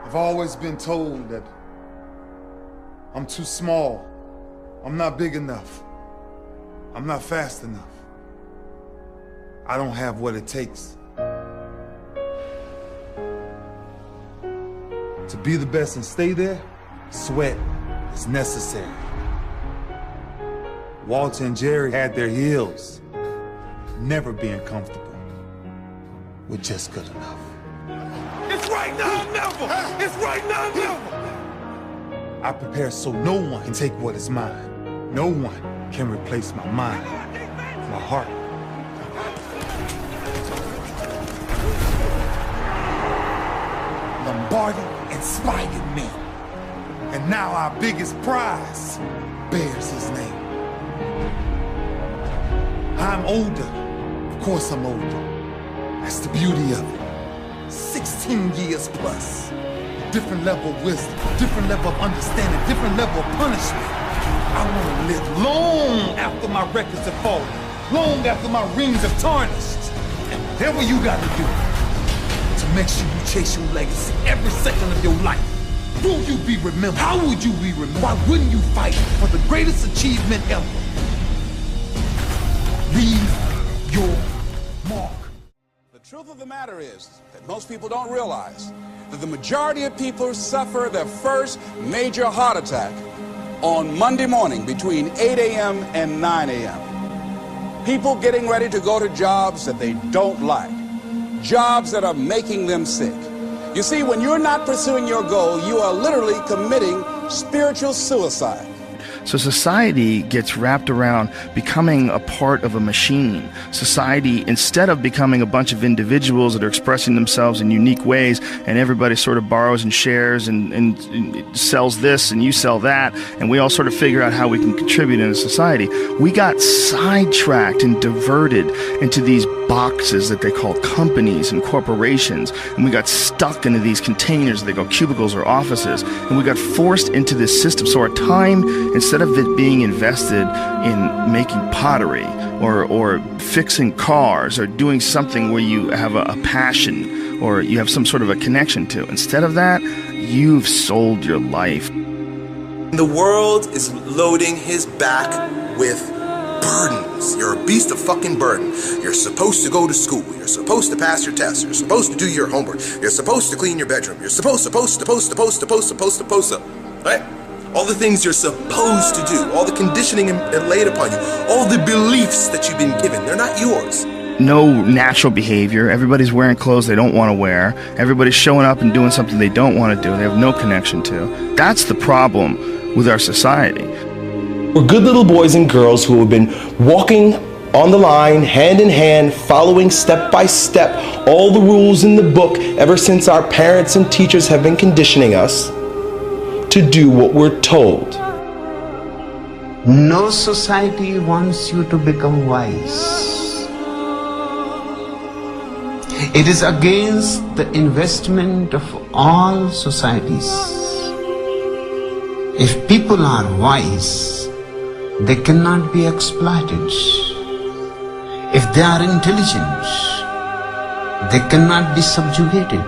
I've always been told that I'm too small, I'm not big enough, I'm not fast enough. I don't have what it takes to be the best and stay there. Sweat is necessary. Walter and Jerry had their heels, never being comfortable with just good enough. It's right now or never! It's right now or never! I prepare so no one can take what is mine. No one can replace my mind, my heart. Lombardi inspired me. And now our biggest prize bears his name. I'm older. Of course I'm older. That's the beauty of it. 16 years plus. Different level of wisdom, different level of understanding, different level of punishment. I want to live long after my records have fallen, long after my rings have tarnished. And whatever you got to do to make sure you chase your legacy every second of your life. Will you be remembered? How would you be remembered? Why wouldn't you fight for the greatest achievement ever? Leave your mark. The truth of the matter is that most people don't realize that the majority of people suffer their first major heart attack on Monday morning between 8 a.m. and 9 a.m. People getting ready to go to jobs that they don't like, jobs that are making them sick. You see, when you're not pursuing your goal, you are literally committing spiritual suicide. So society gets wrapped around becoming a part of a machine. Society, instead of becoming a bunch of individuals that are expressing themselves in unique ways, and everybody sort of borrows and shares and sells this and you sell that, and we all sort of figure out how we can contribute in a society, we got sidetracked and diverted into these boxes that they call companies and corporations, and we got stuck into these containers that they call cubicles or offices, and we got forced into this system. So our time, instead of it being invested in making pottery or fixing cars or doing something where you have a passion or you have some sort of a connection to, instead of that, you've sold your life. The world is loading his back with burdens. You're a beast of fucking burden. You're supposed to go to school. You're supposed to pass your tests. You're supposed to do your homework. You're supposed to clean your bedroom. You're supposed to, right? All the things you're supposed to do, all the conditioning laid upon you, all the beliefs that you've been given, they're not yours. No natural behavior. Everybody's wearing clothes they don't want to wear. Everybody's showing up and doing something they don't want to do. They have no connection to. That's the problem with our society. We're good little boys and girls who have been walking on the line, hand in hand, following step by step all the rules in the book ever since our parents and teachers have been conditioning us to do what we're told. No society wants you to become wise. It is against the investment of all societies. If people are wise, they cannot be exploited. If they are intelligent, they cannot be subjugated.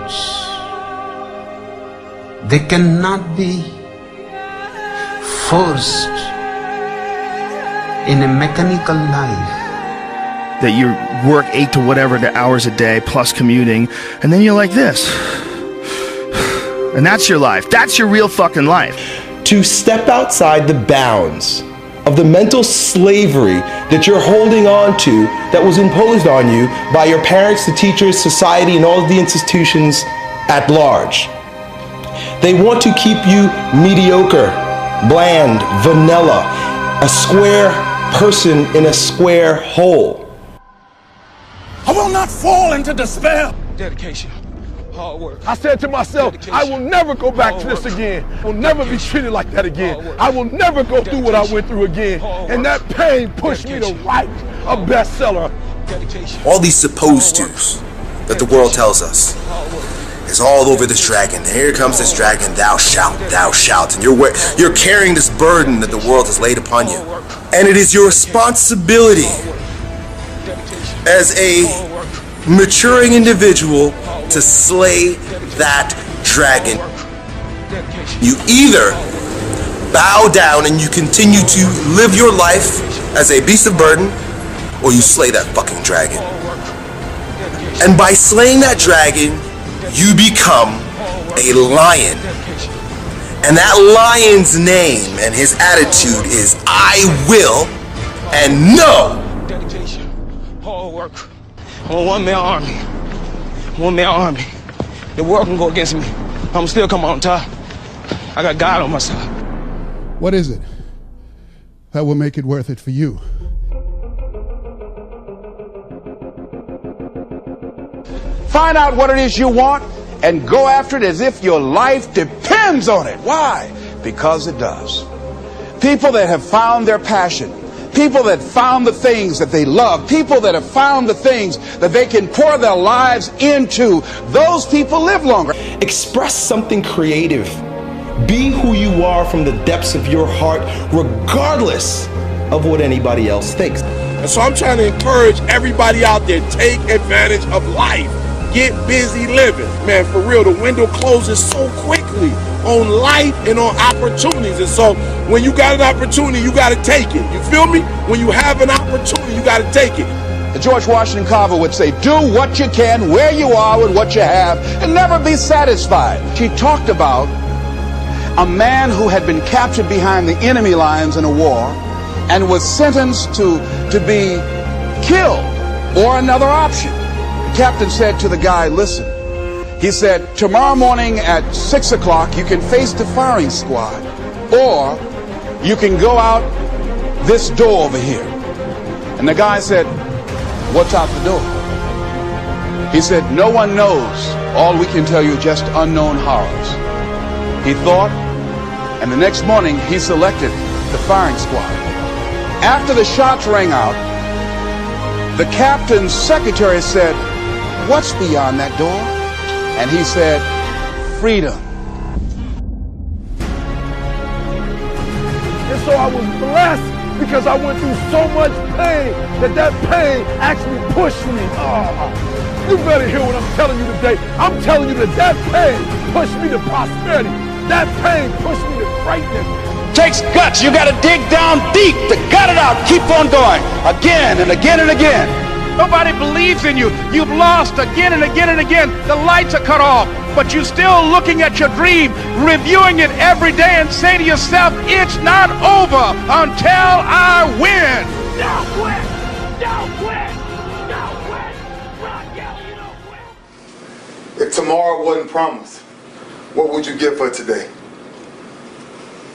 They cannot be forced in a mechanical life. That you work 8 to whatever the hours a day plus commuting, and then you're like this. And that's your life. That's your real fucking life. To step outside the bounds of the mental slavery that you're holding on to that was imposed on you by your parents, the teachers, society, and all of the institutions at large. They want to keep you mediocre, bland, vanilla, a square person in a square hole. I will not fall into despair. Dedication, hard work. I said to myself, I will never go back to this again. I will never be treated like that again. I will never go through what I went through again. And that pain pushed me to write a bestseller. All these supposed tos that the world tells us is all over this dragon. And here comes this dragon, thou shalt, and you're carrying this burden that the world has laid upon you. And it is your responsibility as a maturing individual to slay that dragon. You either bow down and you continue to live your life as a beast of burden, or you slay that fucking dragon. And by slaying that dragon, you become a lion. And that lion's name and his attitude is I will and no. Dedication, hard work. I'm a one-man army. One-man army. The world can go against me. I'm still coming on top. I got God on my side. What is it that will make it worth it for you? Find out what it is you want and go after it as if your life depends on it. Why? Because it does. People that have found their passion, people that found the things that they love, people that have found the things that they can pour their lives into, those people live longer. Express something creative. Be who you are from the depths of your heart, regardless of what anybody else thinks. And so I'm trying to encourage everybody out there, take advantage of life. Get busy living. Man, for real, the window closes so quickly on life and on opportunities. And so when you got an opportunity, you got to take it. You feel me? When you have an opportunity, you got to take it. George Washington Carver would say, do what you can, where you are, with what you have, and never be satisfied. She talked about a man who had been captured behind the enemy lines in a war and was sentenced to be killed or another option. The captain said to the guy, listen, he said, tomorrow morning at 6 o'clock you can face the firing squad, or you can go out this door over here. And the guy said, what's out the door? He said, no one knows. All we can tell you is just unknown horrors. He thought, and the next morning he selected the firing squad. After the shots rang out, the captain's secretary said, what's beyond that door? And he said, freedom. And so I was blessed because I went through so much pain that pain actually pushed me. Oh, you better hear what I'm telling you today. I'm telling you that pain pushed me to prosperity. That pain pushed me to greatness. Takes guts. You got to dig down deep to gut it out. Keep on going again and again and again. Nobody believes in you. You've lost again and again and again. The lights are cut off, but you're still looking at your dream, reviewing it every day and say to yourself, it's not over until I win. Don't quit. Don't quit. Don't quit. Ron Kelly, you don't quit. If tomorrow wasn't promised, what would you give for today?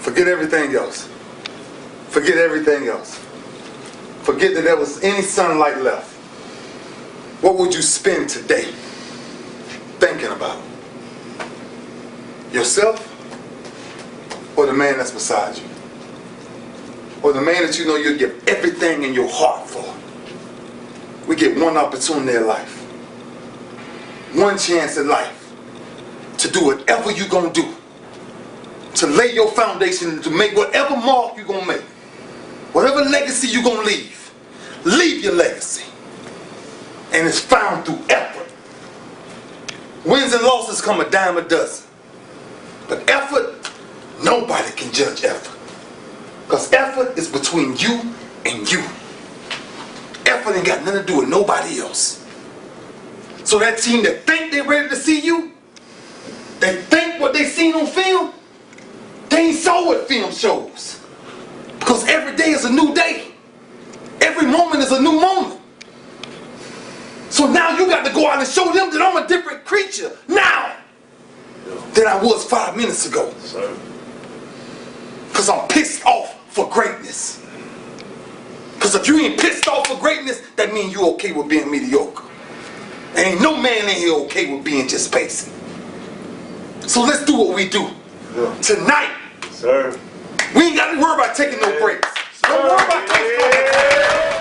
Forget everything else. Forget everything else. Forget that there was any sunlight left. What would you spend today thinking about? Yourself or the man that's beside you? Or the man that you know you'll give everything in your heart for? We get one opportunity in life. One chance in life to do whatever you're going to do. To lay your foundation, to make whatever mark you're going to make. Whatever legacy you're going to leave. Leave your legacy. And it's found through effort. Wins and losses come a dime a dozen. But effort, nobody can judge effort. Because effort is between you and you. Effort ain't got nothing to do with nobody else. So that team that think they're ready to see you, they think what they seen on film, they ain't saw what film shows. Because every day is a new day. Every moment is a new moment. So now you got to go out and show them that I'm a different creature now than I was 5 minutes ago. Because I'm pissed off for greatness. Because if you ain't pissed off for greatness, that means you okay with being mediocre. Ain't no man in here okay with being just basic. So let's do what we do. Tonight, we ain't got to worry about taking no breaks. Don't worry about taking no breaks.